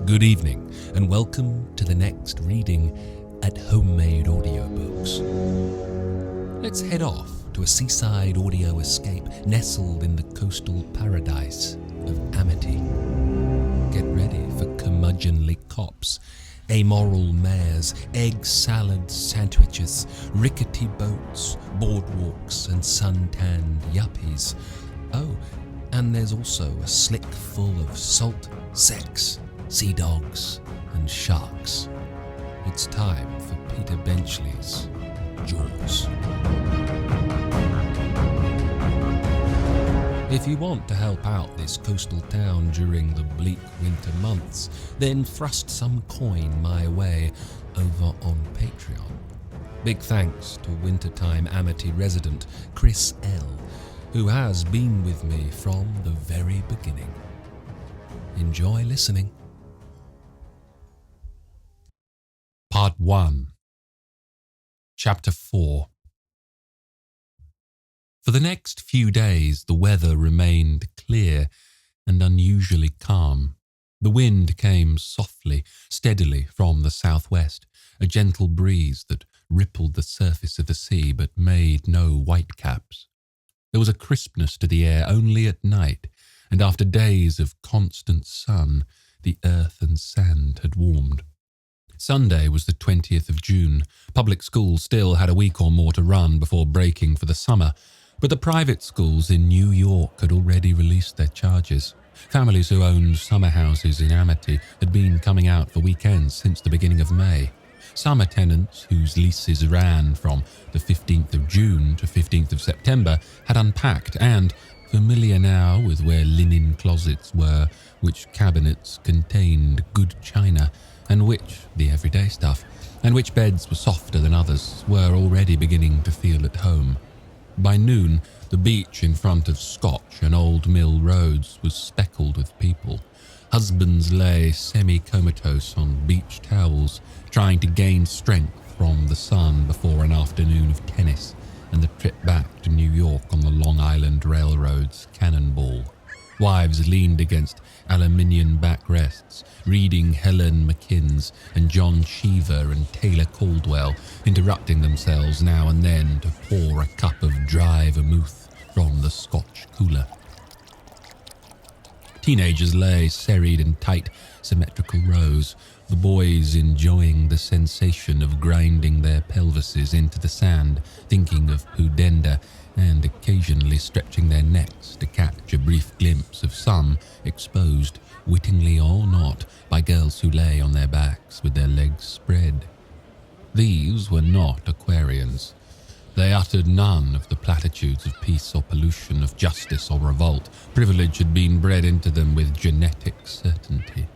Good evening, and welcome to the next reading at Homemade Audiobooks. Let's head off to a seaside audio escape nestled in the coastal paradise of Amity. Get ready for curmudgeonly cops, amoral mayors, egg salad sandwiches, rickety boats, boardwalks, and sun-tanned yuppies. Oh, and there's also a slick full of salt, sex, sea dogs, and sharks. It's time for Peter Benchley's Jaws. If you want to help out this coastal town during the bleak winter months, then thrust some coin my way over on Patreon. Big thanks to wintertime Amity resident Chris L., who has been with me from the very beginning. Enjoy listening. Part 1. Chapter 4. For the next few days, the weather remained clear and unusually calm. The wind came softly, steadily from the southwest, a gentle breeze that rippled the surface of the sea but made no whitecaps. There was a crispness to the air only at night, and after days of constant sun, the earth and sand had warmed. Sunday was the 20th of June. Public schools still had a week or more to run before breaking for the summer, but the private schools in New York had already released their charges. Families who owned summer houses in Amity had been coming out for weekends since the beginning of May. Summer tenants, whose leases ran from the 15th of June to 15th of September, had unpacked and, familiar now with where linen closets were, which cabinets contained good china, and which, the everyday stuff, and which beds were softer than others, were already beginning to feel at home. By noon, the beach in front of Scotch and Old Mill Roads was speckled with people. Husbands lay semi-comatose on beach towels, trying to gain strength from the sun before an afternoon of tennis and the trip back to New York on the Long Island Railroad's Cannonball. Wives leaned against aluminium backrests, reading Helen McKinn's and John Cheever and Taylor Caldwell, interrupting themselves now and then to pour a cup of dry vermouth from the Scotch cooler. Teenagers lay serried in tight, symmetrical rows, the boys enjoying the sensation of grinding their pelvises into the sand, thinking of pudenda, and occasionally stretching their necks to catch a brief glimpse of some exposed, wittingly or not, by girls who lay on their backs with their legs spread. These were not Aquarians. They uttered none of the platitudes of peace or pollution, of justice or revolt. Privilege had been bred into them with genetic certainty.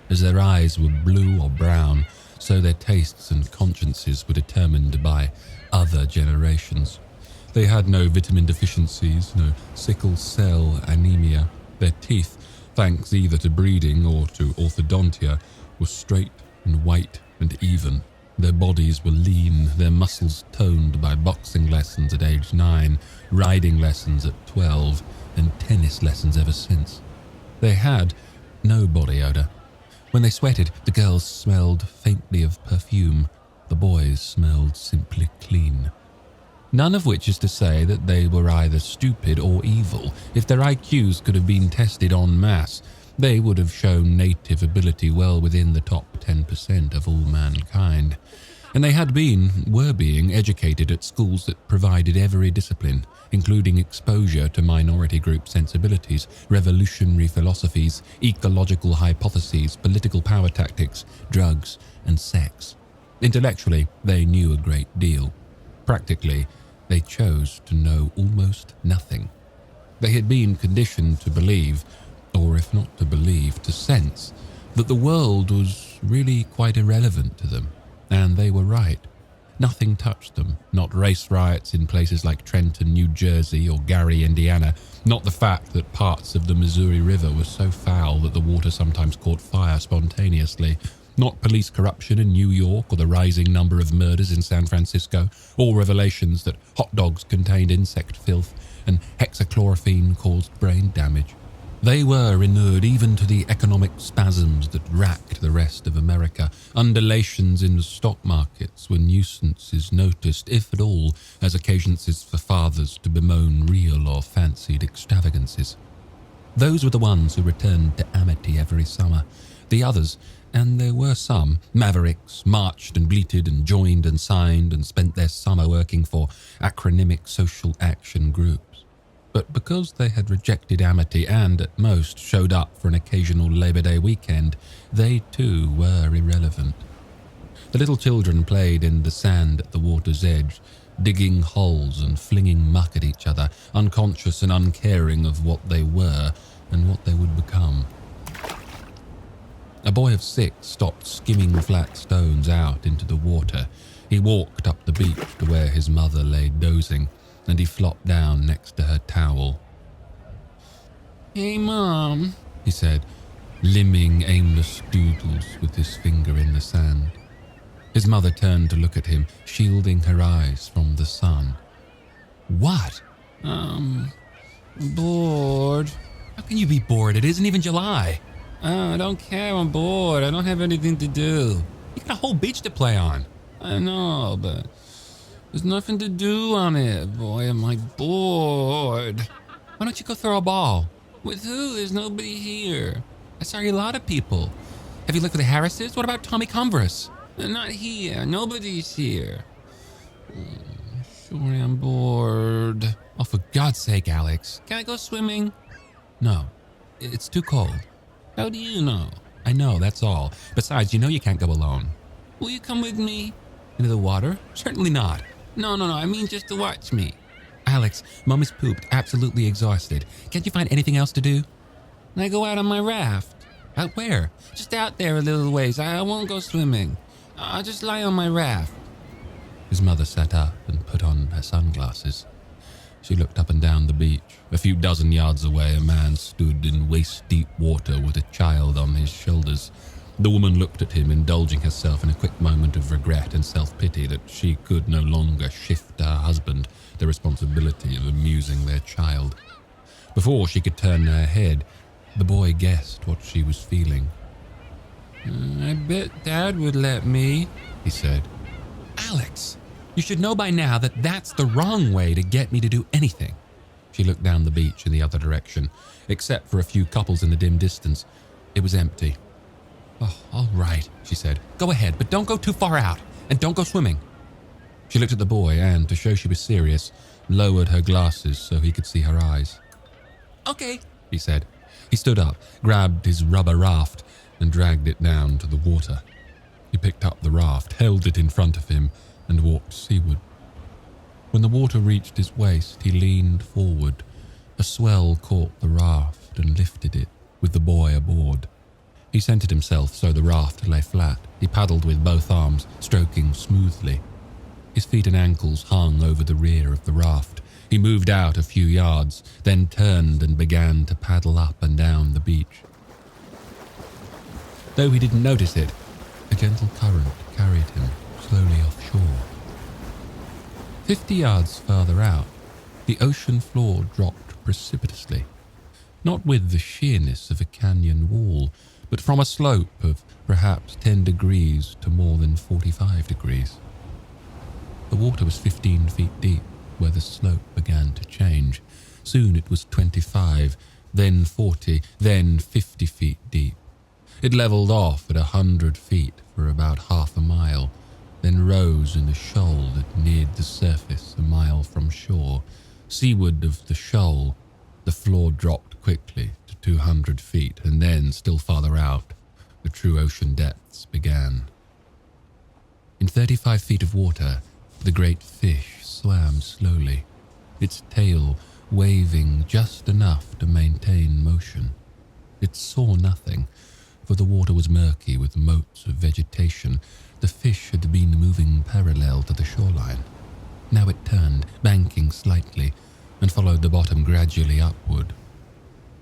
As their eyes were blue or brown, so their tastes and consciences were determined by other generations. They had no vitamin deficiencies, no sickle cell anemia. Their teeth, thanks either to breeding or to orthodontia, were straight and white and even. Their bodies were lean, their muscles toned by boxing lessons at age 9, riding lessons at 12, and tennis lessons ever since. They had no body odour. When they sweated, the girls smelled faintly of perfume. The boys smelled simply clean. None of which is to say that they were either stupid or evil. If their IQs could have been tested en masse, they would have shown native ability well within the top 10% of all mankind. And they were being educated at schools that provided every discipline, including exposure to minority group sensibilities, revolutionary philosophies, ecological hypotheses, political power tactics, drugs, and sex. Intellectually, they knew a great deal. Practically, they chose to know almost nothing. They had been conditioned to believe, or if not to believe, to sense, that the world was really quite irrelevant to them, and they were right. Nothing touched them, not race riots in places like Trenton, New Jersey, or Gary, Indiana, not the fact that parts of the Missouri River were so foul that the water sometimes caught fire spontaneously, not police corruption in New York or the rising number of murders in San Francisco, or revelations that hot dogs contained insect filth and hexachlorophene caused brain damage. They were inured even to the economic spasms that racked the rest of America. Undulations in the stock markets were nuisances noticed, if at all, as occasions for fathers to bemoan real or fancied extravagances. Those were the ones who returned to amity every summer. The others, and there were some, mavericks, marched and bleated and joined and signed and spent their summer working for acronymic social action groups. But because they had rejected amity and, at most, showed up for an occasional Labor Day weekend, they too were irrelevant. The little children played in the sand at the water's edge, digging holes and flinging muck at each other, unconscious and uncaring of what they were and what they would become. A boy of 6 stopped skimming flat stones out into the water. He walked up the beach to where his mother lay dozing, and he flopped down next to her towel. "Hey, Mom," he said, limbing aimless doodles with his finger in the sand. His mother turned to look at him, shielding her eyes from the sun. "What?" Bored." "How can you be bored? It isn't even July." "Oh, I don't care, I'm bored. I don't have anything to do." "You got a whole beach to play on." "I know, but there's nothing to do on it. Boy, am I bored." "Why don't you go throw a ball?" "With who? There's nobody here." "I saw a lot of people. Have you looked for the Harrises? What about Tommy Converse?" "They're not here. Nobody's here." "Sorry, I'm bored." "Oh, for God's sake, Alex." "Can I go swimming?" "No, it's too cold." "How do you know?" "I know, that's all. Besides, you know you can't go alone." "Will you come with me?" "Into the water? Certainly not." No, I mean just to watch me." "Alex, Mum is pooped, absolutely exhausted. Can't you find anything else to do?" "Can I go out on my raft?" "Out where?" "Just out there a little ways. I won't go swimming. I'll just lie on my raft." His mother sat up and put on her sunglasses. She looked up and down the beach. A few dozen yards away, a man stood in waist-deep water with a child on his shoulders. The woman looked at him, indulging herself in a quick moment of regret and self-pity that she could no longer shift to her husband the responsibility of amusing their child. Before she could turn her head, the boy guessed what she was feeling. "I bet Dad would let me," he said. "Alex, you should know by now that that's the wrong way to get me to do anything." She looked down the beach in the other direction. Except for a few couples in the dim distance, it was empty. "Oh, all right," she said. "Go ahead, but don't go too far out, and don't go swimming." She looked at the boy and, to show she was serious, lowered her glasses so he could see her eyes. "Okay," he said. He stood up, grabbed his rubber raft, and dragged it down to the water. He picked up the raft, held it in front of him, and walked seaward. When the water reached his waist, he leaned forward. A swell caught the raft and lifted it, with the boy aboard. He centered himself so the raft lay flat. He paddled with both arms, stroking smoothly. His feet and ankles hung over the rear of the raft. He moved out a few yards, then turned and began to paddle up and down the beach. Though he didn't notice it, a gentle current carried him slowly offshore. 50 yards farther out, the ocean floor dropped precipitously, not with the sheerness of a canyon wall, but from a slope of perhaps 10 degrees to more than 45 degrees. The water was 15 feet deep, where the slope began to change. Soon it was 25, then 40, then 50 feet deep. It levelled off at 100 feet for about half a mile, then rose in a shoal that neared the surface a mile from shore. Seaward of the shoal, the floor dropped quickly to 200 feet, and then, still farther out, the true ocean depths began. In 35 feet of water, the great fish swam slowly, its tail waving just enough to maintain motion. It saw nothing, for the water was murky with motes of vegetation. The fish had been moving parallel to the shoreline. Now it turned, banking slightly, and followed the bottom gradually upward.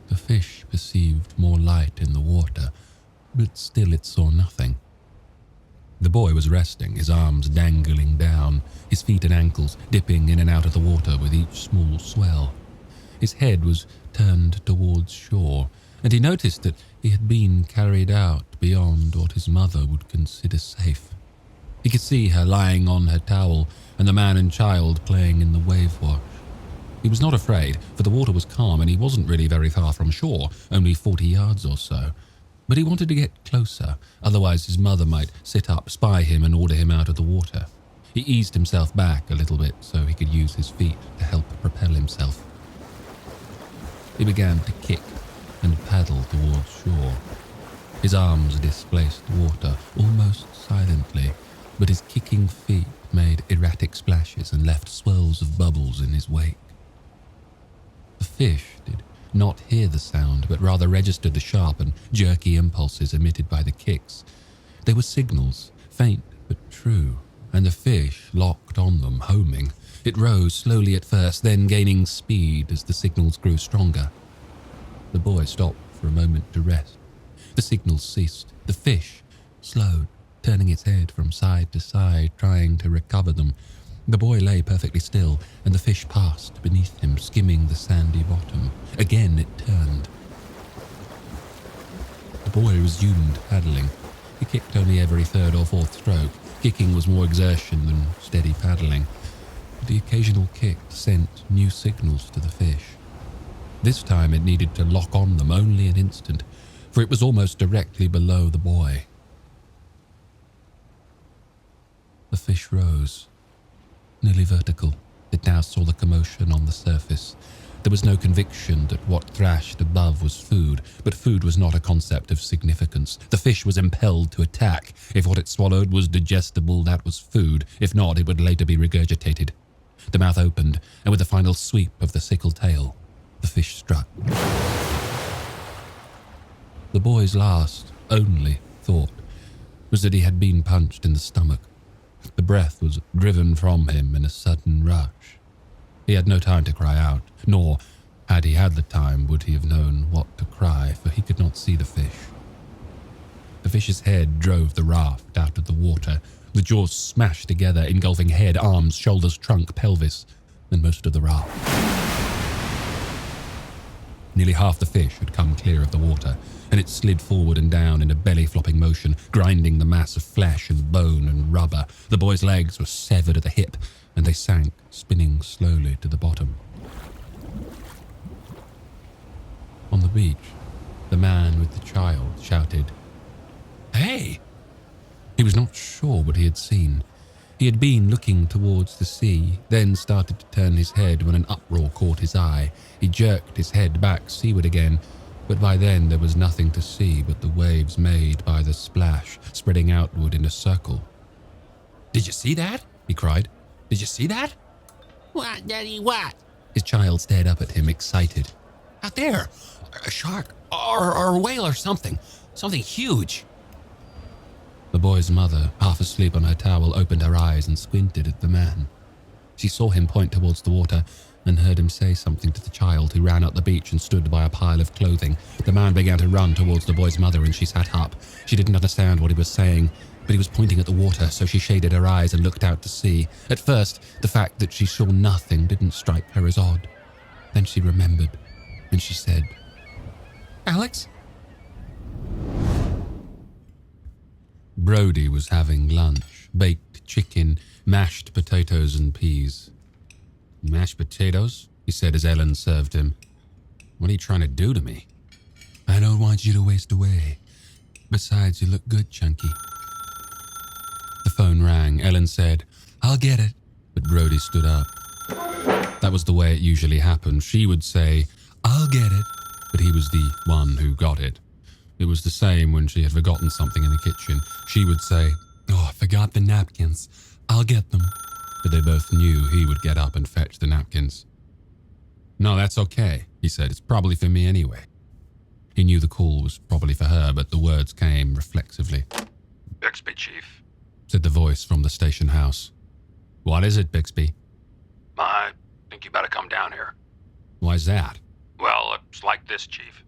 The fish perceived more light in the water, but still it saw nothing. The boy was resting, his arms dangling down, his feet and ankles dipping in and out of the water with each small swell. His head was turned towards shore, and he noticed that he had been carried out beyond what his mother would consider safe. He could see her lying on her towel and the man and child playing in the wave wash. He was not afraid, for the water was calm and he wasn't really very far from shore, only 40 yards or so. But he wanted to get closer, otherwise his mother might sit up, spy him and order him out of the water. He eased himself back a little bit so he could use his feet to help propel himself. He began to kick and paddle towards shore. His arms displaced water almost silently, but his kicking feet made erratic splashes and left swirls of bubbles in his wake. The fish did not hear the sound, but rather registered the sharp and jerky impulses emitted by the kicks. They were signals, faint but true, and the fish locked on them, homing. It rose slowly at first, then gaining speed as the signals grew stronger. The boy stopped for a moment to rest. The signals ceased. The fish slowed, turning its head from side to side, trying to recover them. The boy lay perfectly still, and the fish passed beneath him, skimming the sandy bottom. Again it turned. The boy resumed paddling. He kicked only every third or fourth stroke. Kicking was more exertion than steady paddling. The occasional kick sent new signals to the fish. This time it needed to lock on them only an instant, for it was almost directly below the boy. The fish rose, nearly vertical. It now saw the commotion on the surface. There was no conviction that what thrashed above was food, but food was not a concept of significance. The fish was impelled to attack. If what it swallowed was digestible, that was food. If not, it would later be regurgitated. The mouth opened, and with a final sweep of the sickle tail, the fish struck. The boy's last, only thought was that he had been punched in the stomach. The breath was driven from him in a sudden rush. He had no time to cry out, nor, had he had the time, would he have known what to cry, for he could not see the fish. The fish's head drove the raft out of the water. The jaws smashed together, engulfing head, arms, shoulders, trunk, pelvis, and most of the raft. Nearly half the fish had come clear of the water, and it slid forward and down in a belly-flopping motion, grinding the mass of flesh and bone and rubber. The boy's legs were severed at the hip, and they sank, spinning slowly to the bottom. On the beach, the man with the child shouted, "Hey!" He was not sure what he had seen. He had been looking towards the sea, then started to turn his head when an uproar caught his eye. He jerked his head back seaward again, but by then there was nothing to see but the waves made by the splash, spreading outward in a circle. "Did you see that?" he cried. "Did you see that?" "What, Daddy, what?" His child stared up at him, excited. "Out there! A shark or a whale or something. Something huge." The boy's mother, half asleep on her towel, opened her eyes and squinted at the man. She saw him point towards the water and heard him say something to the child, who ran up the beach and stood by a pile of clothing. The man began to run towards the boy's mother, and she sat up. She didn't understand what he was saying, but he was pointing at the water, so she shaded her eyes and looked out to sea. At first, the fact that she saw nothing didn't strike her as odd. Then she remembered, and she said, "Alex?" Brody was having lunch: baked chicken, mashed potatoes and peas. "Mashed potatoes?" he said as Ellen served him. "What are you trying to do to me?" "I don't want you to waste away. Besides, you look good, Chunky." The phone rang. Ellen said, "I'll get it." But Brody stood up. That was the way it usually happened. She would say, "I'll get it," but he was the one who got it. It was the same when she had forgotten something in the kitchen. She would say, "Oh, I forgot the napkins. I'll get them." But they both knew he would get up and fetch the napkins. "No, that's okay," he said. "It's probably for me anyway." He knew the call was probably for her, but the words came reflexively. "Bixby, Chief," said the voice from the station house. "What is it, Bixby?" "I think you better come down here." "Why's that?" "Well, it's like this, Chief."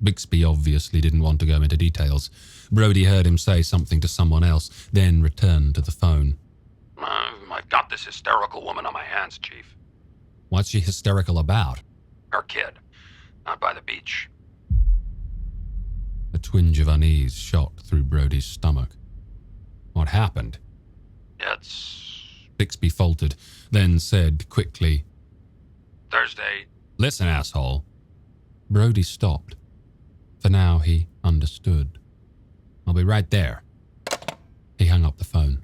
Bixby obviously didn't want to go into details. Brody heard him say something to someone else, then returned to the phone. I've got this hysterical woman on my hands, Chief." "What's she hysterical about?" Her kid. Out by the beach. A twinge of unease shot through Brody's stomach. What happened? It's Bixby faltered, then said quickly, Thursday. "Listen, asshole." Brody stopped. For now, he understood. "I'll be right there." He hung up the phone.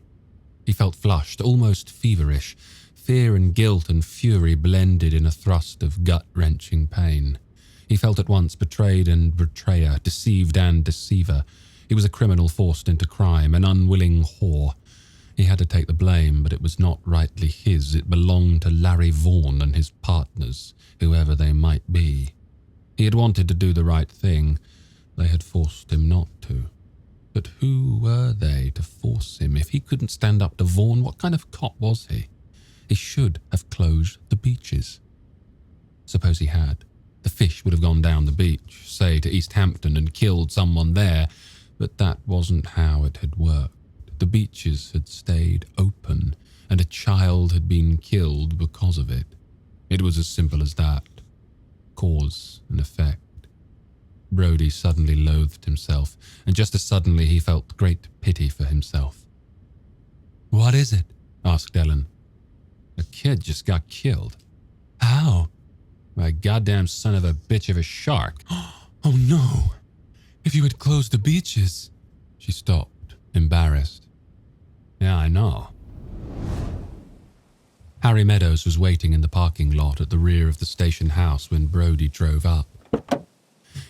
He felt flushed, almost feverish. Fear and guilt and fury blended in a thrust of gut-wrenching pain. He felt at once betrayed and betrayer, deceived and deceiver. He was a criminal forced into crime, an unwilling whore. He had to take the blame, but it was not rightly his. It belonged to Larry Vaughan and his partners, whoever they might be. He had wanted to do the right thing. They had forced him not to. But who were they to force him? If he couldn't stand up to Vaughan, what kind of cop was he? He should have closed the beaches. Suppose he had. The fish would have gone down the beach, say to East Hampton, and killed someone there. But that wasn't how it had worked. The beaches had stayed open, and a child had been killed because of it. It was as simple as that. Cause and effect. Brody suddenly loathed himself, and just as suddenly he felt great pity for himself. "What is it?" asked Ellen. "A kid just got killed." "How?" "By a goddamn son of a bitch of a shark." "Oh no! If you had closed the beaches..." She stopped, embarrassed. "Yeah, I know." Harry Meadows was waiting in the parking lot at the rear of the station house when Brody drove up.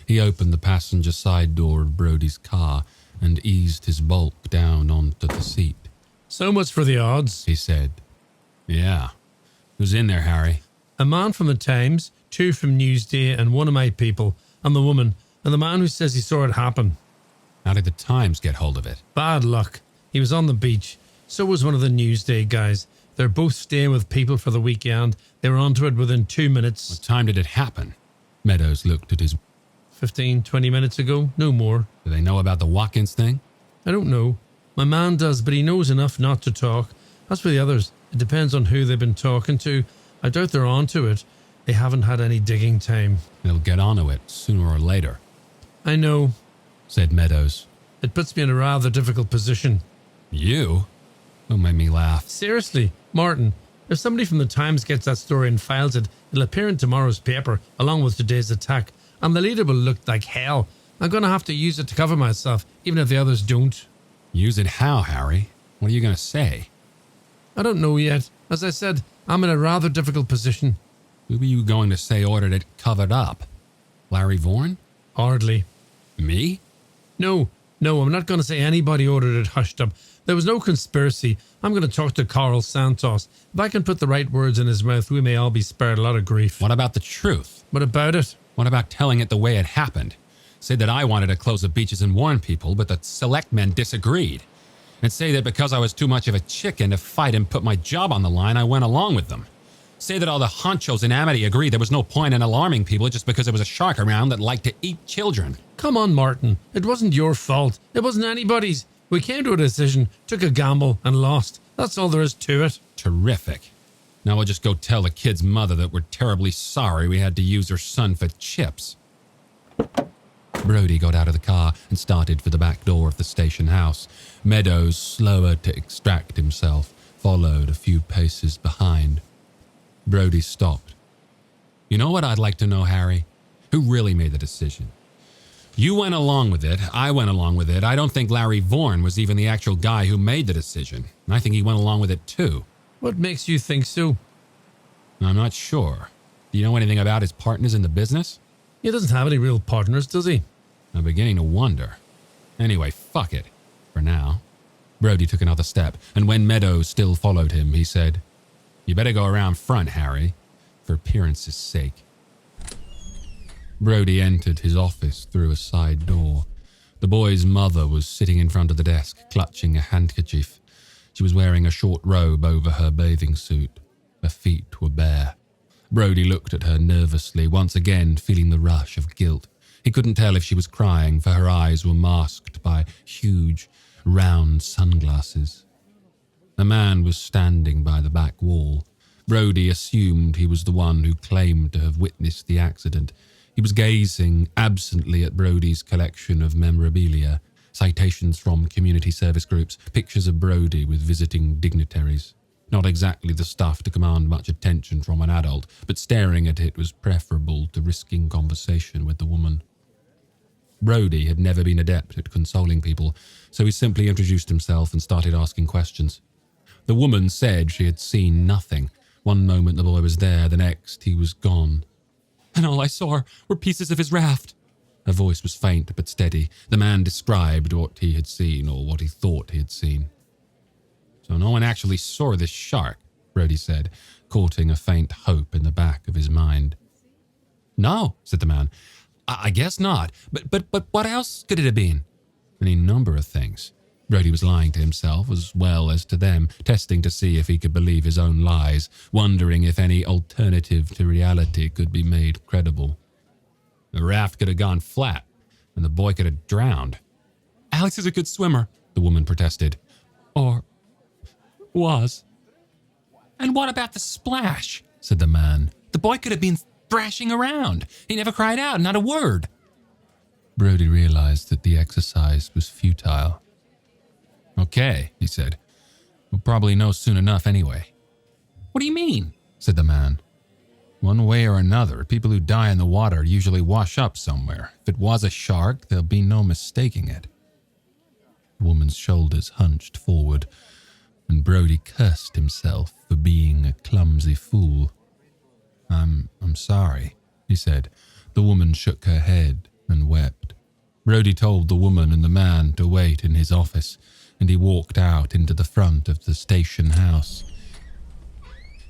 He opened the passenger side door of Brody's car and eased his bulk down onto the seat. "So much for the odds," he said. "Yeah. Who's in there, Harry?" "A man from the Times, 2 from Newsday, and 1 of my people, and the woman, and the man who says he saw it happen." "How did the Times get hold of it?" "Bad luck. He was on the beach. So was one of the Newsday guys. They're both staying with people for the weekend. They were onto it within 2 minutes." "What time did it happen?" Meadows looked at his... 15, 20 minutes ago, no more. "Do they know about the Watkins thing?" "I don't know. My man does, but he knows enough not to talk. As for the others, it depends on who they've been talking to. I doubt they're onto it. They haven't had any digging time." "They'll get onto it sooner or later," "I know," said Meadows. "it puts me in a rather difficult position." "You? Don't make me laugh." "Seriously, Martin, if somebody from the Times gets that story and files it, it'll appear in tomorrow's paper, along with today's attack, and the leader will look like hell. I'm going to have to use it to cover myself, even if the others don't." "Use it how, Harry? What are you going to say?" "I don't know yet. As I said, I'm in a rather difficult position." "Who were you going to say ordered it covered up? Larry Vaughan?" "Hardly." "Me?" No, I'm not going to say anybody ordered it hushed up. There was no conspiracy. I'm going to talk to Carl Santos. If I can put the right words in his mouth, we may all be spared a lot of grief." "What about the truth? "What about it?" What about telling it the way it happened? Say that I wanted to close the beaches and warn people, but the selectmen disagreed. And say that because I was too much of a chicken to fight and put my job on the line, I went along with them. Say that all the honchos in Amity agreed there was no point in alarming people just because there was a shark around that liked to eat children." Come on, Martin. It wasn't your fault. It wasn't anybody's. We came to a decision, took a gamble, and lost. That's all there is to it. "Terrific. Now we'll just go tell the kid's mother that we're terribly sorry we had to use her son for chips." Brody got out of the car and started for the back door of the station house. Meadows, slower to extract himself, followed a few paces behind. Brody stopped. "You know what I'd like to know, Harry? Who really made the decision? You went along with it. I went along with it. I don't think Larry Vaughan was even the actual guy who made the decision. I think he went along with it too." What makes you think so? "I'm not sure. Do you know anything about his partners in the business?" He doesn't have any real partners, does he? "I'm beginning to wonder. Anyway, fuck it. For now." Brody took another step, and when Meadows still followed him, he said, "You better go around front, Harry, for appearance's sake." Brody entered his office through a side door. The boy's mother was sitting in front of the desk, clutching a handkerchief. She was wearing a short robe over her bathing suit. Her feet were bare. Brody looked at her nervously, once again feeling the rush of guilt. He couldn't tell if she was crying, for her eyes were masked by huge, round sunglasses. A man was standing by the back wall. Brody assumed he was the one who claimed to have witnessed the accident. He was gazing absently at Brody's collection of memorabilia, citations from community service groups, pictures of Brody with visiting dignitaries. Not exactly the stuff to command much attention from an adult, but staring at it was preferable to risking conversation with the woman. Brody had never been adept at consoling people, so he simply introduced himself and started asking questions. The woman said she had seen nothing. One moment the boy was there, the next he was gone. And all I saw were pieces of his raft. Her voice was faint but steady. The man described what he had seen, or what he thought he had seen. So no one actually saw this shark, Brody said, courting a faint hope in the back of his mind. No, said the man. I guess not. But what else could it have been? Any number of things. Brody was lying to himself as well as to them, testing to see if he could believe his own lies, wondering if any alternative to reality could be made credible. The raft could have gone flat, and the boy could have drowned. Alex is a good swimmer, the woman protested. Or was. And what about the splash? Said the man. The boy could have been thrashing around. He never cried out, not a word. Brody realized that the exercise was futile. Okay, he said. We'll probably know soon enough anyway. What do you mean? Said the man. One way or another, people who die in the water usually wash up somewhere. If it was a shark, there'll be no mistaking it. The woman's shoulders hunched forward, and Brody cursed himself for being a clumsy fool. I'm sorry, he said. The woman shook her head and wept. Brody told the woman and the man to wait in his office, and he walked out into the front of the station house.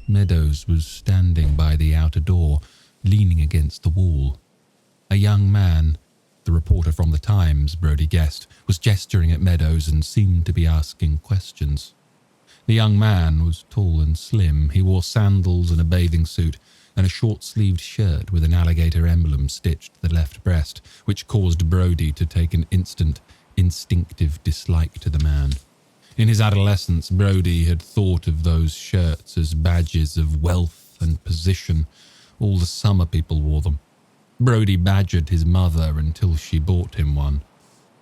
Meadows was standing by the outer door, leaning against the wall. A young man, the reporter from the Times, Brody guessed, was gesturing at Meadows and seemed to be asking questions. The young man was tall and slim. He wore sandals and a bathing suit, and a short-sleeved shirt with an alligator emblem stitched to the left breast, which caused Brody to take an instant, instinctive dislike to the man. In his adolescence, Brody had thought of those shirts as badges of wealth and position. All the summer people wore them. Brody badgered his mother until she bought him one.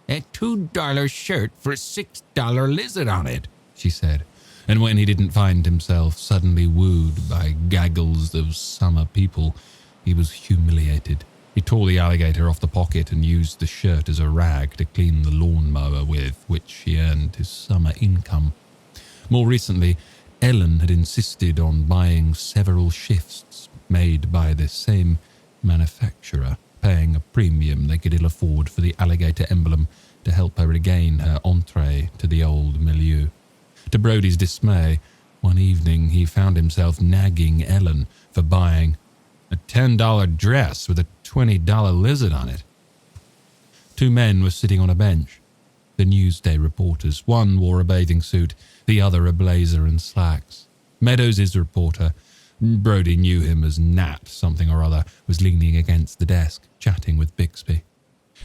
"A $2 shirt for a $6 lizard on it," she said. And when he didn't find himself suddenly wooed by gaggles of summer people, he was humiliated. He tore the alligator off the pocket and used the shirt as a rag to clean the lawnmower with, which he earned his summer income. More recently, Ellen had insisted on buying several shifts made by the same manufacturer, paying a premium they could ill afford for the alligator emblem to help her regain her entree to the old milieu. To Brody's dismay, one evening he found himself nagging Ellen for buying a $10 dress with a $20 lizard on it. Two men were sitting on a bench, the Newsday reporters. One wore a bathing suit, the other a blazer and slacks. Meadows' reporter, Brody knew him as Nat something or other, was leaning against the desk, chatting with Bixby.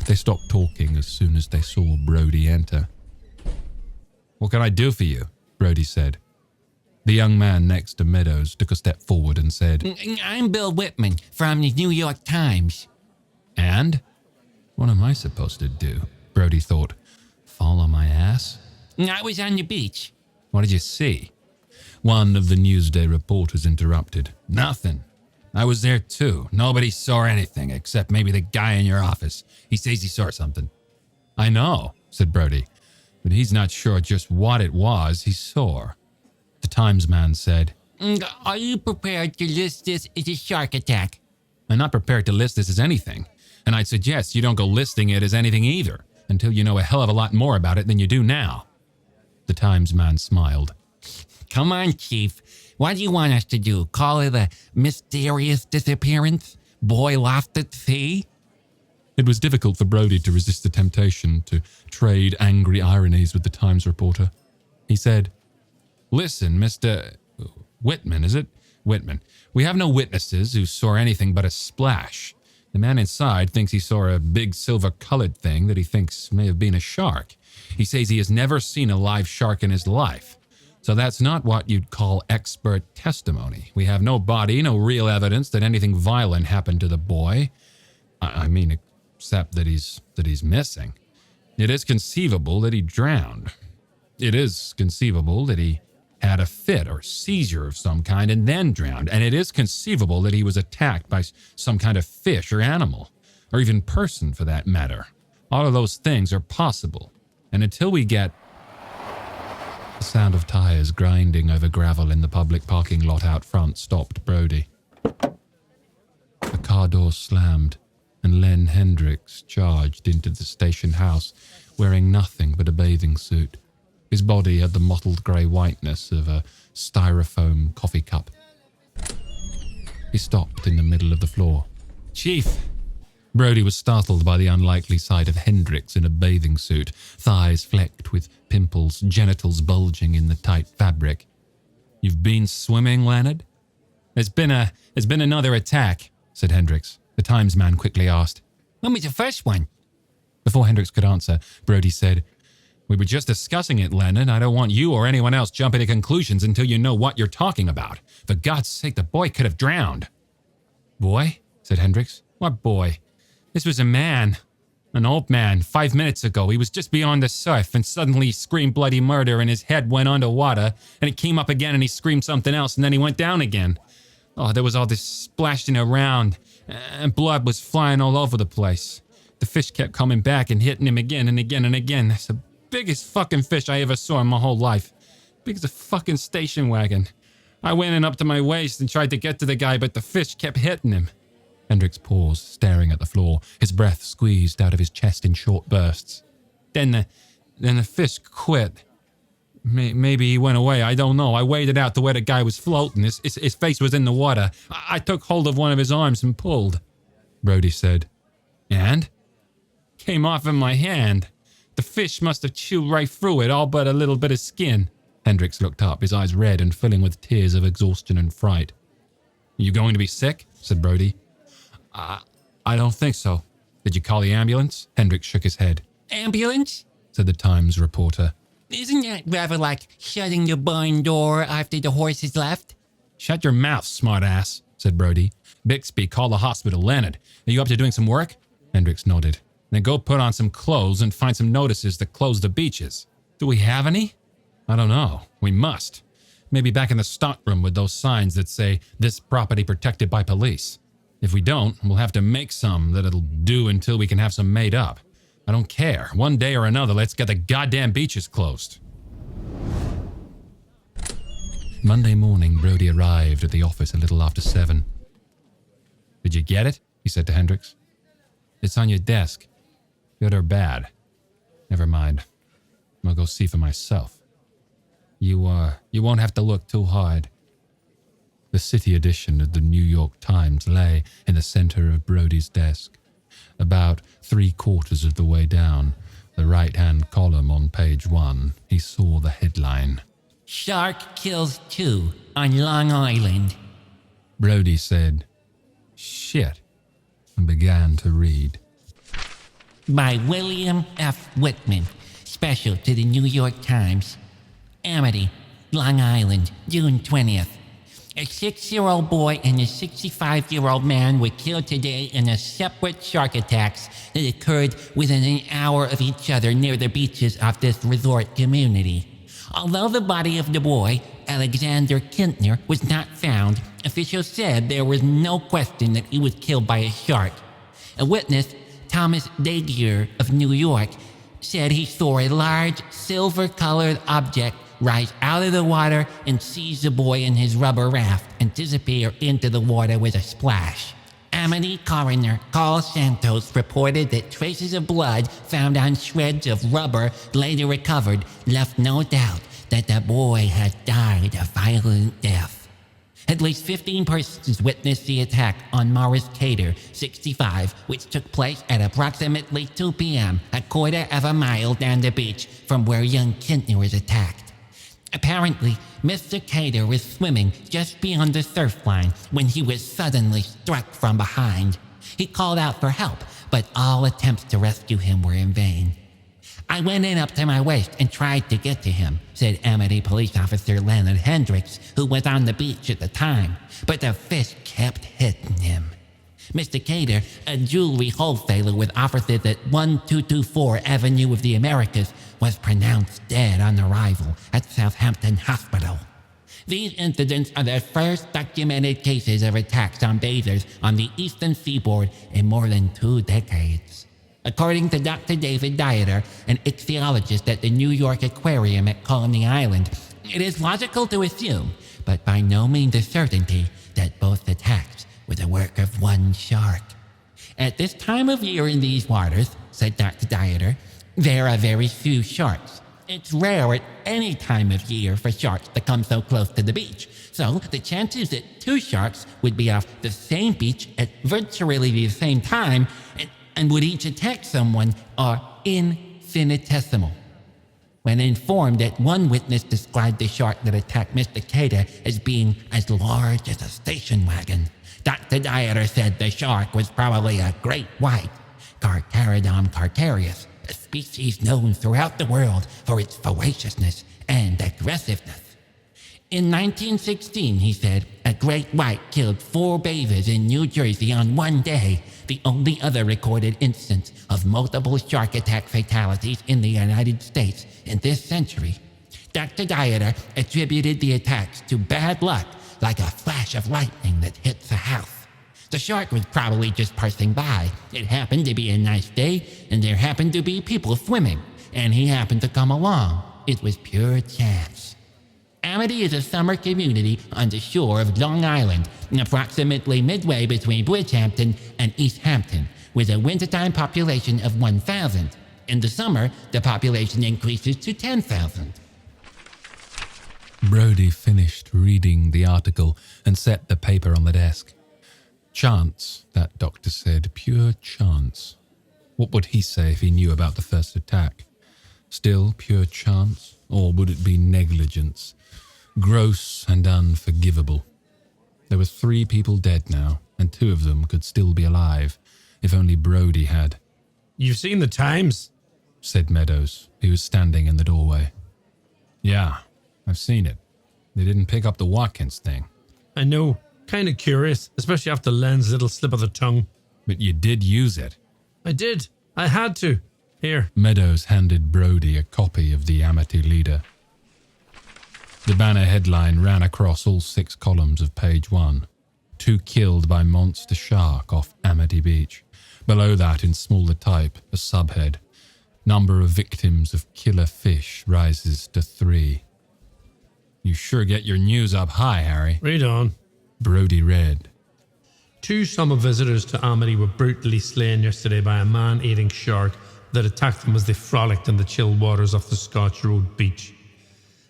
They stopped talking as soon as they saw Brody enter. "What can I do for you?" Brody said. The young man next to Meadows took a step forward and said, "I'm Bill Whitman from the New York Times." "And? What am I supposed to do?" Brody thought. "Follow my ass?" "I was on the beach." "What did you see?" One of the Newsday reporters interrupted. "Nothing. I was there too. Nobody saw anything except maybe the guy in your office. He says he saw something." "I know," said Brody, "but he's not sure just what it was he saw." The Times man said, "Are you prepared to list this as a shark attack?" "I'm not prepared to list this as anything, and I'd suggest you don't go listing it as anything either, until you know a hell of a lot more about it than you do now." The Times man smiled. "Come on, Chief. What do you want us to do? Call it a mysterious disappearance? Boy lost at sea?" It was difficult for Brody to resist the temptation to trade angry ironies with the Times reporter. He said, "Listen, Mr. Whitman, is it? Whitman, we have no witnesses who saw anything but a splash. The man inside thinks he saw a big silver-colored thing that he thinks may have been a shark. He says he has never seen a live shark in his life. So that's not what you'd call expert testimony. We have no body, no real evidence that anything violent happened to the boy. I mean, except that he's missing. It is conceivable that he drowned. It is conceivable that he had a fit or seizure of some kind and then drowned. And it is conceivable that he was attacked by some kind of fish or animal, or even person for that matter. All of those things are possible. And until we get... The sound of tires grinding over gravel in the public parking lot out front stopped Brody. The car door slammed, and Len Hendricks charged into the station house, wearing nothing but a bathing suit. His body had the mottled grey whiteness of a styrofoam coffee cup. He stopped in the middle of the floor. "Chief!" Brody was startled by the unlikely sight of Hendricks in a bathing suit, thighs flecked with pimples, genitals bulging in the tight fabric. "You've been swimming, Leonard?" There's been another attack," said Hendricks. The Times man quickly asked, "When was the first one?" Before Hendricks could answer, Brody said, "We were just discussing it, Leonard. I don't want you or anyone else jumping to conclusions until you know what you're talking about. For God's sake, the boy could have drowned." "Boy?" said Hendricks. "What boy?" "This was a man. An old man. 5 minutes ago. He was just beyond the surf, and suddenly he screamed bloody murder, and his head went underwater, and it came up again, and he screamed something else, and then he went down again. Oh, there was all this splashing around, and blood was flying all over the place. The fish kept coming back and hitting him again and again and again. That's the biggest fucking fish I ever saw in my whole life. Big as a fucking station wagon. I went in up to my waist and tried to get to the guy, but the fish kept hitting him." Hendricks paused, staring at the floor, his breath squeezed out of his chest in short bursts. Then the fish quit. Maybe he went away, I don't know. I waded out to where the guy was floating. His face was in the water. I took hold of one of his arms and pulled," Brody said. "And?" "Came off in my hand. The fish must have chewed right through it, all but a little bit of skin." Hendricks looked up, his eyes red and filling with tears of exhaustion and fright. "Are you going to be sick?" said Brody. I don't think so." "Did you call the ambulance?" Hendricks shook his head. Ambulance? Said the Times reporter. Isn't that rather like shutting the barn door after the horses left?" "Shut your mouth, smartass," said Brody. "Bixby, call the hospital. Leonard, are you up to doing some work?" Hendricks nodded. "Then go put on some clothes and find some notices to close the beaches." "Do we have any?" "I don't know. We must. Maybe back in the stockroom with those signs that say, 'This property protected by police.' If we don't, we'll have to make some that'll do until we can have some made up. I don't care. One day or another, let's get the goddamn beaches closed." Monday morning, Brody arrived at the office a little after 7. "Did you get it?" he said to Hendricks. "It's on your desk. Good or bad? Never mind. I'll go see for myself. You won't have to look too hard." The city edition of the New York Times lay in the center of Brody's desk. About 3/4 of the way down, the right-hand column on page 1, he saw the headline. "Shark kills 2 on Long Island." Brody said, "Shit," and began to read. By William F. Whitman. Special to the New York Times. Amity, Long Island, June 20th. A 6-year-old boy and a 65-year-old man were killed today in a separate shark attacks that occurred within an hour of each other near the beaches of this resort community. Although the body of the boy, Alexander Kintner, was not found, officials said there was no question that he was killed by a shark. A witness, Thomas Dagier of New York, said he saw a large silver-colored object rise out of the water and seize the boy in his rubber raft and disappear into the water with a splash. Amity coroner Carl Santos reported that traces of blood found on shreds of rubber later recovered left no doubt that the boy had died a violent death. At least 15 persons witnessed the attack on Morris Cater, 65, which took place at approximately 2 p.m., a quarter of a mile down the beach from where young Kintner was attacked. Apparently, Mr. Cater was swimming just beyond the surf line when he was suddenly struck from behind. He called out for help, but all attempts to rescue him were in vain. I went in up to my waist and tried to get to him, said Amity Police Officer Leonard Hendricks, who was on the beach at the time, but the fish kept hitting him. Mr. Cater, a jewelry wholesaler with offices at 1224 Avenue of the Americas, was pronounced dead on arrival at Southampton Hospital. These incidents are the first documented cases of attacks on bathers on the eastern seaboard in more than 2 decades. According to Dr. David Dieter, an ichthyologist at the New York Aquarium at Colony Island, it is logical to assume, but by no means a certainty, that both attacks were the work of one shark. At this time of year in these waters, said Dr. Dieter, there are very few sharks. It's rare at any time of year for sharks to come so close to the beach, so the chances that 2 sharks would be off the same beach at virtually the same time and would each attack someone are infinitesimal. When informed that one witness described the shark that attacked Mr. Cater as being as large as a station wagon, Dr. Dieter said the shark was probably a great white, Carcharodon carcharius, a species known throughout the world for its voraciousness and aggressiveness. In 1916, he said, a great white killed 4 bathers in New Jersey on one day, the only other recorded instance of multiple shark attack fatalities in the United States in this century. Dr. Dieter attributed the attacks to bad luck, like a flash of lightning that hits a house. The shark was probably just passing by. It happened to be a nice day, and there happened to be people swimming, and he happened to come along. It was pure chance. Amity is a summer community on the shore of Long Island, approximately midway between Bridgehampton and East Hampton, with a wintertime population of 1,000. In the summer, the population increases to 10,000. Brody finished reading the article and set the paper on the desk. Chance, that doctor said, pure chance. What would he say if he knew about the first attack? Still pure chance, or would it be negligence? Gross and unforgivable. There were 3 people dead now, and 2 of them could still be alive, if only Brody had. You've seen the Times? Said Meadows, who was standing in the doorway. Yeah, I've seen it. They didn't pick up the Watkins thing. I know. Kind of curious, especially after Len's little slip of the tongue. But you did use it. I did. I had to. Here. Meadows handed Brody a copy of the Amity Leader. The banner headline ran across all 6 columns of page 1. 2 killed by monster shark off Amity Beach. Below that, in smaller type, a subhead. Number of victims of killer fish rises to 3. You sure get your news up high, Harry. Read on. Brody read. 2 summer visitors to Amity were brutally slain yesterday by a man-eating shark that attacked them as they frolicked in the chill waters off the Scotch Road beach.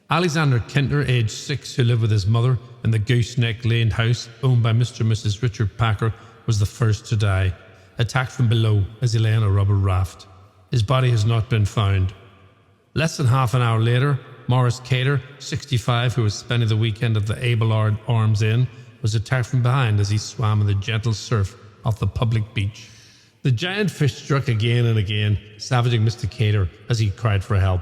Alexander Kintner, aged 6, who lived with his mother in the Gooseneck Lane house owned by Mr. and Mrs. Richard Packer, was the first to die, attacked from below as he lay on a rubber raft. His body has not been found. Less than half an hour later, Morris Cater, 65, who was spending the weekend at the Abelard Arms Inn, was attacked from behind as he swam in the gentle surf off the public beach. The giant fish struck again and again, savaging Mr. Cater as he cried for help.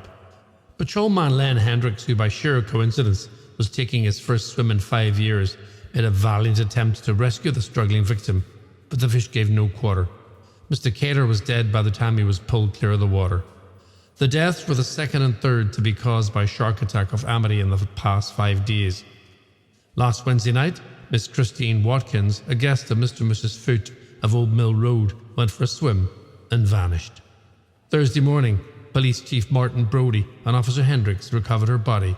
Patrolman Len Hendricks, who by sheer coincidence was taking his first swim in 5 years, made a valiant attempt to rescue the struggling victim, but the fish gave no quarter. Mr. Cater was dead by the time he was pulled clear of the water. The deaths were the second and third to be caused by shark attack off Amity in the past 5 days. Last Wednesday night, Miss Christine Watkins, a guest of Mr. and Mrs. Foote of Old Mill Road, went for a swim and vanished. Thursday morning, Police Chief Martin Brody and Officer Hendricks recovered her body.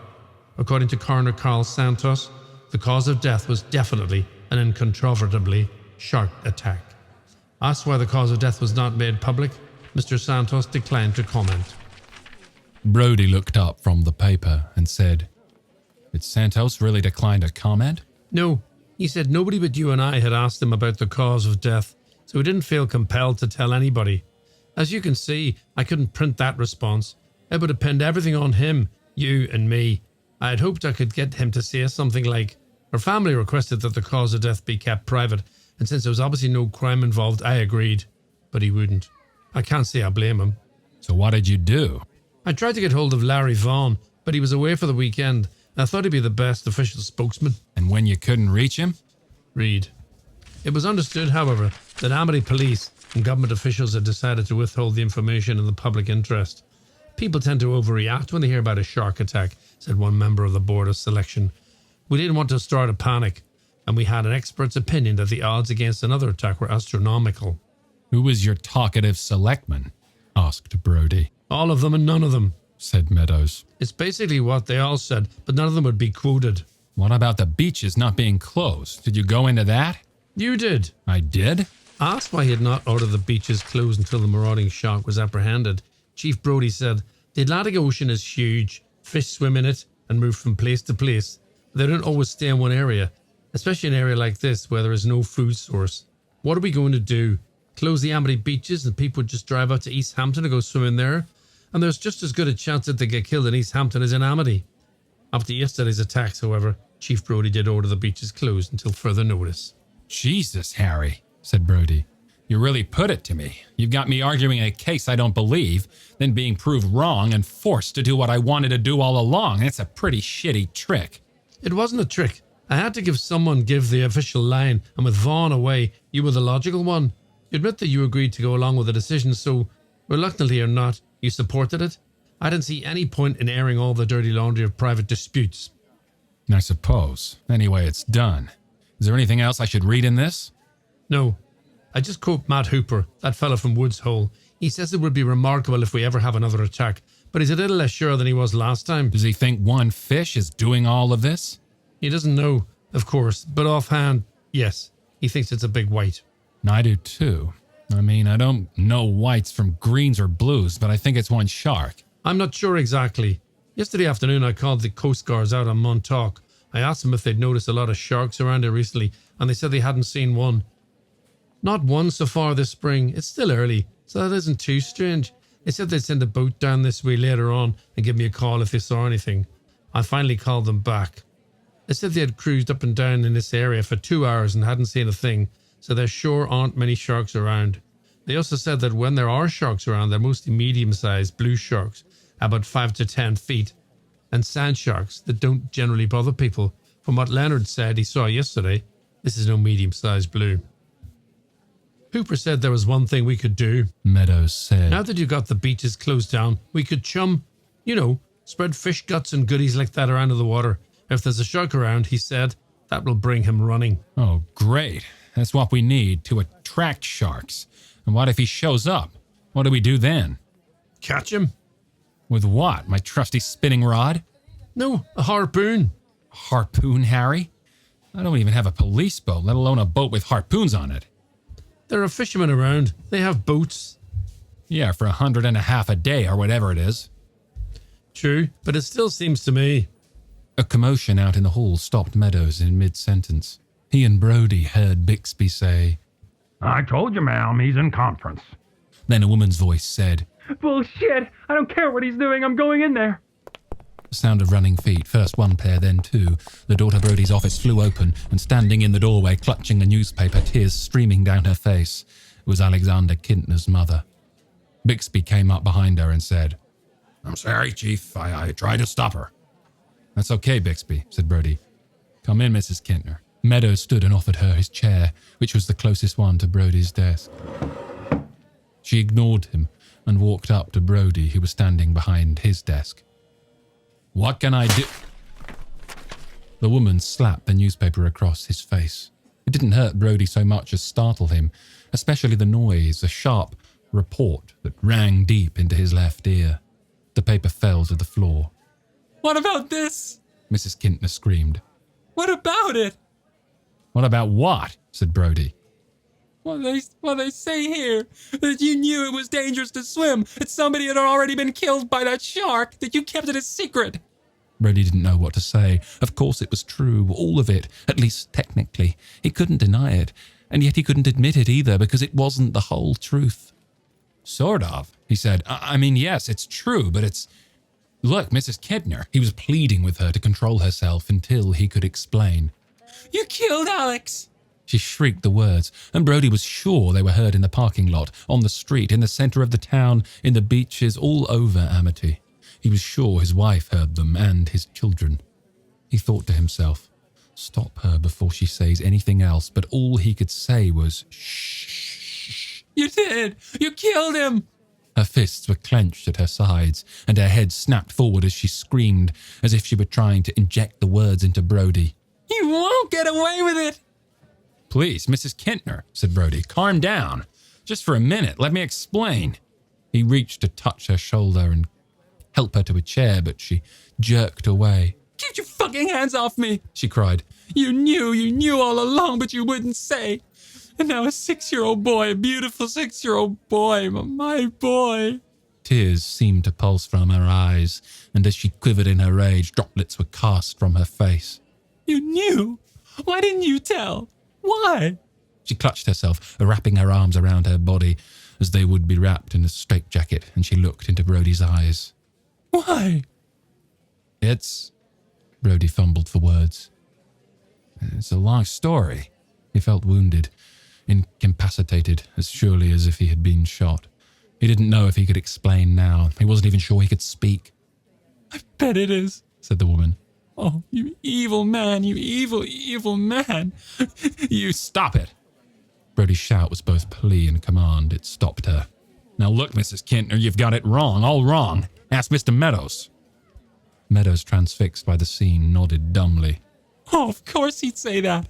According to Coroner Carl Santos, the cause of death was definitely and incontrovertibly shark attack. Asked why the cause of death was not made public, Mr. Santos declined to comment. Brody looked up from the paper and said, "Did Santos really decline to comment?" No, he said nobody but you and I had asked him about the cause of death, so he didn't feel compelled to tell anybody. As you can see, I couldn't print that response. It would have pinned everything on him, you and me. I had hoped I could get him to say something like, her family requested that the cause of death be kept private, and since there was obviously no crime involved, I agreed. But he wouldn't. I can't say I blame him. So what did you do? I tried to get hold of Larry Vaughan, but he was away for the weekend, and I thought he'd be the best official spokesman. And when you couldn't reach him? Read. It was understood, however, that Amity police and government officials had decided to withhold the information in the public interest. People tend to overreact when they hear about a shark attack, said one member of the board of selection. We didn't want to start a panic, and we had an expert's opinion that the odds against another attack were astronomical. Who was your talkative selectman? Asked Brody. All of them and none of them, said Meadows. It's basically what they all said, but none of them would be quoted. What about the beaches not being closed? Did you go into that? You did. I did? Asked why he had not ordered the beaches closed until the marauding shark was apprehended, Chief Brody said, the Atlantic Ocean is huge. Fish swim in it and move from place to place. They don't always stay in one area, especially an area like this where there is no food source. What are we going to do? Close the Amity beaches and people would just drive out to East Hampton to go swim in there? And there's just as good a chance that they get killed in East Hampton as in Amity. After yesterday's attacks, however, Chief Brody did order the beaches closed until further notice. Jesus, Harry, said Brody. You really put it to me. You've got me arguing a case I don't believe, then being proved wrong and forced to do what I wanted to do all along. That's a pretty shitty trick. It wasn't a trick. I had to give the official line, and with Vaughan away, you were the logical one. You admit that you agreed to go along with the decision, so, reluctantly or not, you supported it. I didn't see any point in airing all the dirty laundry of private disputes. I suppose. Anyway, it's done. Is there anything else I should read in this? No. I just quote Matt Hooper, that fellow from Woods Hole. He says it would be remarkable if we ever have another attack, but he's a little less sure than he was last time. Does he think one fish is doing all of this? He doesn't know, of course, but offhand, yes. He thinks it's a big white. I do too. I mean, I don't know whites from greens or blues, but I think it's one shark. I'm not sure exactly. Yesterday afternoon, I called the Coast Guards out on Montauk. I asked them if they'd noticed a lot of sharks around here recently, and they said they hadn't seen one. Not one so far this spring. It's still early, so that isn't too strange. They said they'd send a boat down this way later on and give me a call if they saw anything. I finally called them back. They said they had cruised up and down in this area for 2 hours and hadn't seen a thing, so there sure aren't many sharks around. They also said that when there are sharks around, they're mostly medium-sized blue sharks, about 5 to 10 feet, and sand sharks that don't generally bother people. From what Leonard said he saw yesterday, this is no medium-sized blue. Hooper said there was one thing we could do. Meadows said. Now that you got the beaches closed down, we could spread fish guts and goodies like that around in the water. If there's a shark around, he said, that will bring him running. Oh, great. That's what we need to attract sharks. And what if he shows up? What do we do then? Catch him? With what? My trusty spinning rod? No, a harpoon. A harpoon, Harry? I don't even have a police boat, let alone a boat with harpoons on it. There are fishermen around. They have boats. Yeah, for 150 a day or whatever it is. True, but it still seems to me. A commotion out in the hall stopped Meadows in mid-sentence. He and Brody heard Bixby say, I told you, ma'am, he's in conference. Then a woman's voice said, Bullshit! I don't care what he's doing, I'm going in there. The sound of running feet, first one pair, then two. The door to Brody's office flew open, and standing in the doorway, clutching a newspaper, tears streaming down her face, was Alexander Kintner's mother. Bixby came up behind her and said, I'm sorry, Chief. I tried to stop her. That's okay, Bixby, said Brody. Come in, Mrs. Kintner. Meadows stood and offered her his chair, which was the closest one to Brody's desk. She ignored him and walked up to Brody, who was standing behind his desk. What can I do? The woman slapped the newspaper across his face. It didn't hurt Brody so much as startle him, especially the noise, a sharp report that rang deep into his left ear. The paper fell to the floor. What about this? Mrs. Kintner screamed. What about it? What about what? Said Brody. Well, they say here that you knew it was dangerous to swim, that somebody had already been killed by that shark, that you kept it a secret. Brody didn't know what to say. Of course it was true, all of it, at least technically. He couldn't deny it, and yet he couldn't admit it either because it wasn't the whole truth. Sort of, he said. I mean, yes, it's true, but it's... Look, Mrs. Kintner. He was pleading with her to control herself until he could explain. You killed Alex. She shrieked the words, and Brody was sure they were heard in the parking lot, on the street, in the centre of the town, in the beaches, all over Amity. He was sure his wife heard them, and his children. He thought to himself, stop her before she says anything else, but all he could say was, shh. You did! You killed him! Her fists were clenched at her sides, and her head snapped forward as she screamed, as if she were trying to inject the words into Brody. You won't get away with it! Please, Mrs. Kintner, said Brody, calm down. Just for a minute, let me explain. He reached to touch her shoulder and help her to a chair, but she jerked away. Get your fucking hands off me, she cried. You knew all along, but you wouldn't say. And now a 6-year-old boy, a beautiful 6-year-old boy, my boy. Tears seemed to pulse from her eyes, and as she quivered in her rage, droplets were cast from her face. You knew? Why didn't you tell? Why? She clutched herself, wrapping her arms around her body as they would be wrapped in a straitjacket, and she looked into Brody's eyes. Why? Brody fumbled for words. It's a long story. He felt wounded, incapacitated, as surely as if he had been shot. He didn't know if he could explain now. He wasn't even sure he could speak. I bet it is, said the woman. Oh, you evil man, you evil man. You stop it. Brody's shout was both plea and command. It stopped her. Now look, Mrs. Kintner, you've got it wrong, all wrong. Ask Mr. Meadows. Meadows, transfixed by the scene, nodded dumbly. Oh, of course he'd say that.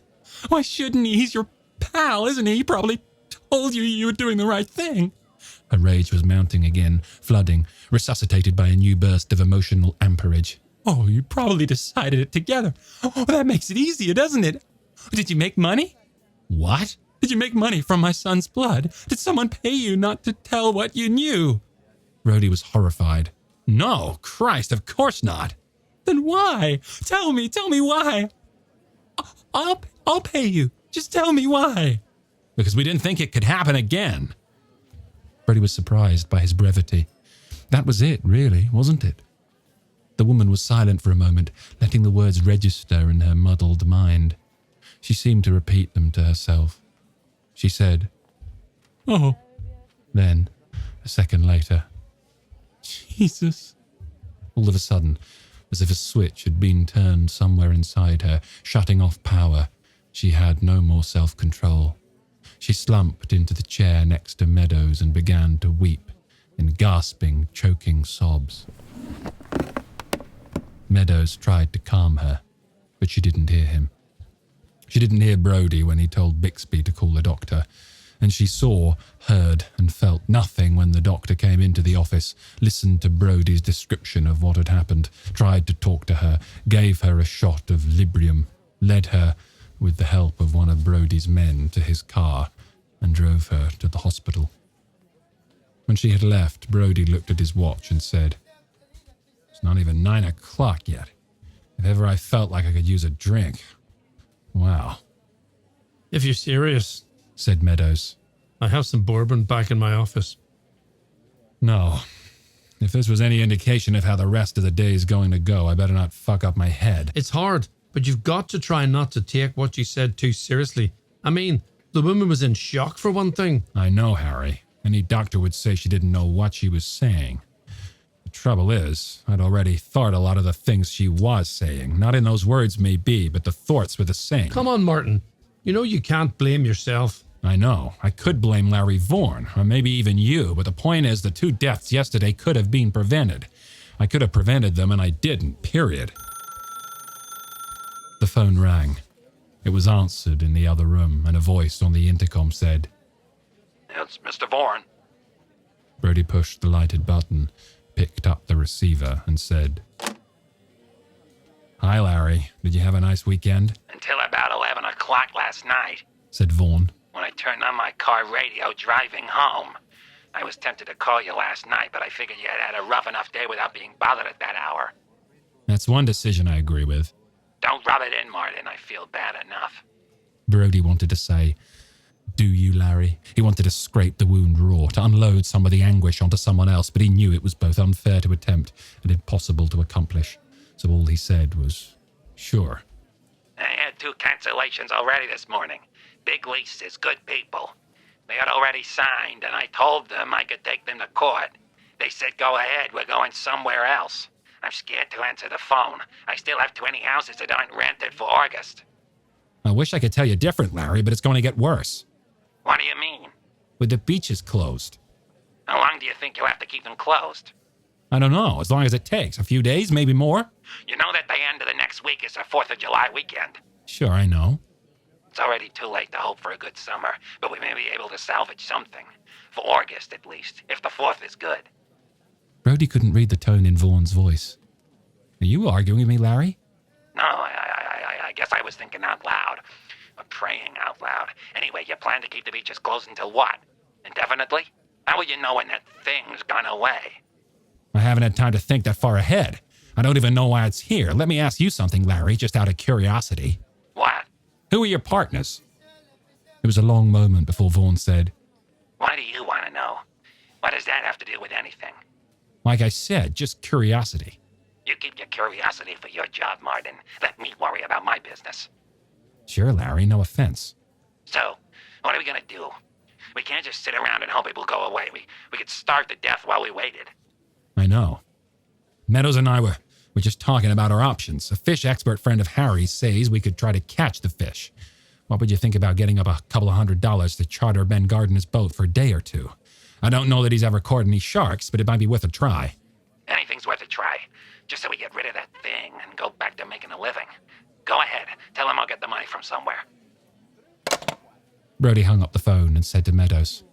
Why shouldn't he? He's your pal, isn't he? He probably told you were doing the right thing. Her rage was mounting again, flooding, resuscitated by a new burst of emotional amperage. Oh, you probably decided it together. Oh, that makes it easier, doesn't it? Did you make money? What? Did you make money from my son's blood? Did someone pay you not to tell what you knew? Brody was horrified. No, Christ, of course not. Then why? Tell me why. I'll pay you. Just tell me why. Because we didn't think it could happen again. Brody was surprised by his brevity. That was it, really, wasn't it? The woman was silent for a moment, letting the words register in her muddled mind. She seemed to repeat them to herself. She said, oh. Then, a second later, Jesus. All of a sudden, as if a switch had been turned somewhere inside her, shutting off power, she had no more self-control. She slumped into the chair next to Meadows and began to weep in gasping, choking sobs. Meadows tried to calm her, but she didn't hear him. She didn't hear Brody when he told Bixby to call a doctor, and she saw, heard, and felt nothing when the doctor came into the office, listened to Brody's description of what had happened, tried to talk to her, gave her a shot of Librium, led her, with the help of one of Brody's men, to his car, and drove her to the hospital. When she had left, Brody looked at his watch and said, It's not even 9 o'clock yet. If ever I felt like I could use a drink. Wow. If you're serious, said Meadows. I have some bourbon back in my office. No. If this was any indication of how the rest of the day is going to go, I better not fuck up my head. It's hard, but you've got to try not to take what you said too seriously. I mean, the woman was in shock for one thing. I know, Harry. Any doctor would say she didn't know what she was saying. The trouble is, I'd already thought a lot of the things she was saying. Not in those words, maybe, but the thoughts were the same. Come on, Martin. You know you can't blame yourself. I know. I could blame Larry Vaughan, or maybe even you, but the point is the 2 deaths yesterday could have been prevented. I could have prevented them, and I didn't, period. The phone rang. It was answered in the other room, and a voice on the intercom said, It's Mr. Vaughan. Brody pushed the lighted button, picked up the receiver, and said, Hi, Larry. Did you have a nice weekend? Until about 11 o'clock last night, Said Vaughan. when I turned on my car radio driving home. I was tempted to call you last night, but I figured you had a rough enough day without being bothered at that hour. That's one decision I agree with. Don't rub it in, Martin. I feel bad enough. Brody wanted to say, Do you, Larry? He wanted to scrape the wound raw, to unload some of the anguish onto someone else, but he knew it was both unfair to attempt and impossible to accomplish. So all he said was, Sure. I had had 2 cancellations already this morning. Big leases, good people. They had already signed, and I told them I could take them to court. They said, go ahead, we're going somewhere else. I'm scared to answer the phone. I still have 20 houses that aren't rented for August. I wish I could tell you different, Larry, but it's going to get worse. What do you mean? With the beaches closed. How long do you think you'll have to keep them closed? I don't know, as long as it takes. A few days, maybe more. You know that the end of the next week is the 4th of July weekend. Sure, I know. It's already too late to hope for a good summer, but we may be able to salvage something. For August, at least, if the 4th is good. Brody couldn't read the tone in Vaughan's voice. Are you arguing with me, Larry? No, I guess I was thinking out loud. Or praying out loud. Anyway, you plan to keep the beaches closed until what? Indefinitely? How will you know when that thing's gone away? I haven't had time to think that far ahead. I don't even know why it's here. Let me ask you something, Larry, just out of curiosity. What? Who are your partners? It was a long moment before Vaughan said, Why do you want to know? What does that have to do with anything? like I said, just curiosity. You keep your curiosity for your job, Martin. Let me worry about my business. Sure, Larry, no offense. So, what are we gonna do? We can't just sit around and hope it will go away. We could starve to death while we waited. I know. Meadows and I were just talking about our options. A fish expert friend of Harry's says we could try to catch the fish. What would you think about getting up a couple of $100s to charter Ben Gardner's boat for a day or two? I don't know that he's ever caught any sharks, but it might be worth a try. Anything's worth a try. Just so we get rid of that thing and go back to making a living. Go ahead. Tell him I'll get the money from somewhere. Brody hung up the phone and said to Meadows,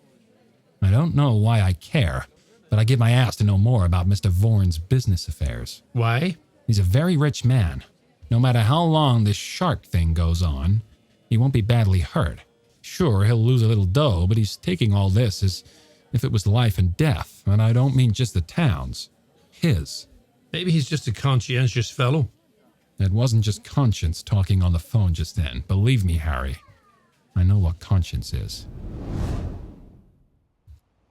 I don't know why I care, but I give my ass to know more about Mr. Vaughan's business affairs. Why? He's a very rich man. No matter how long this shark thing goes on, he won't be badly hurt. Sure, he'll lose a little dough, but he's taking all this as if it was life and death, and I don't mean just the town's. His. Maybe he's just a conscientious fellow. It wasn't just conscience talking on the phone just then. Believe me, Harry. I know what conscience is.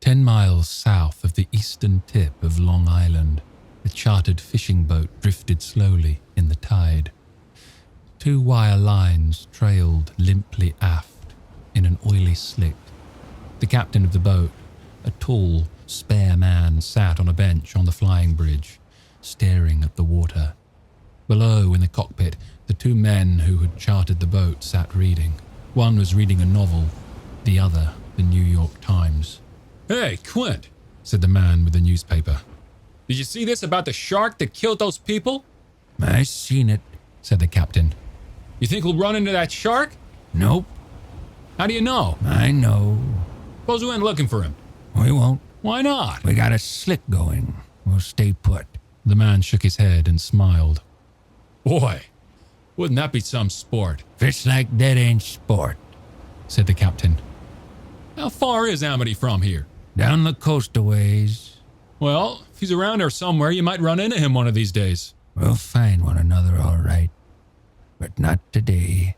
10 miles south of the eastern tip of Long Island, a chartered fishing boat drifted slowly in the tide. 2 wire lines trailed limply aft in an oily slick. The captain of the boat, a tall, spare man, sat on a bench on the flying bridge, staring at the water. Below, in the cockpit, the 2 men who had chartered the boat sat reading. One was reading a novel, the other the New York Times. Hey, Quint, Said the man with the newspaper. did you see this about the shark that killed those people? I seen it, Said the captain. You think we'll run into that shark? Nope, How do you know? I know. Suppose we went looking for him. We won't. Why not? We got a slick going. We'll stay put. The man shook his head and smiled. Boy, wouldn't that be some sport? Fish like that ain't sport. Said the captain. How far is Amity from here? Down the coast a ways. Well, if he's around here somewhere, you might run into him one of these days. We'll find one another all right. But not today.